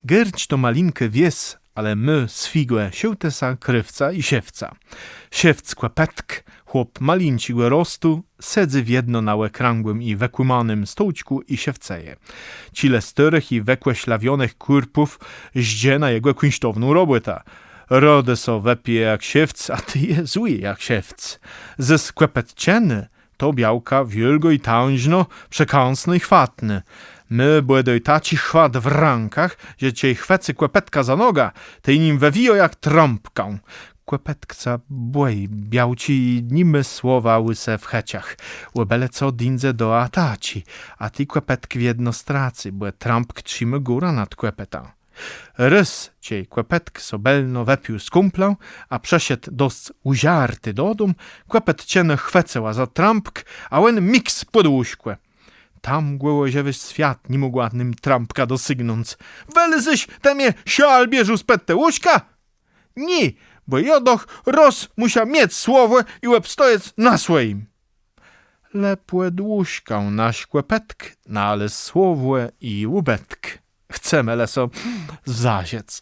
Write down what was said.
Gerć to malinkę wies, ale my sfigłe siętesa, krywca i siewca. Siewc kłepetk, chłop malincigłe rostu, sedzy w jedno na łekrangłym i wekłymanym stołćku i siewceje. Cile styrych i wekłe ślawionych kurpów zdzie na jego kunsztowną robotę. Rode so wepie jak siewc, a ty je zły jak siewc. Ze skłepetcieny to białka wielgo i tężno, przekąsny i chwatny. My błedoj taci chwat w rankach, że ciej chwecy kłepetka za noga, tej nim wewijo jak trąbką. Kłepetkca błej białci nimy słowa łyse w heciach. Łebele co dindze do ataci, a ty kłepetk w jedno stracy, błe trąbk trzymy góra nad kłepetą. Rys ciej kłepetk sobelno wepił z kumplą, a przesiedł dost uziarty do dom, kłepet cienę chweceła za trampk, a łen miks pod łóżkłe. Tam głołoziewy świat nie mógł ładnym trampka dosygnąc. Welzyś temie sial bieżu sped te łóżka? Nie, bo jodoch roz musia mieć słowo i łeb stojec na swoim. Lepłe dłużką naś kłepetk, no ale słowłe i łubetk. Chcemy leso zaziec.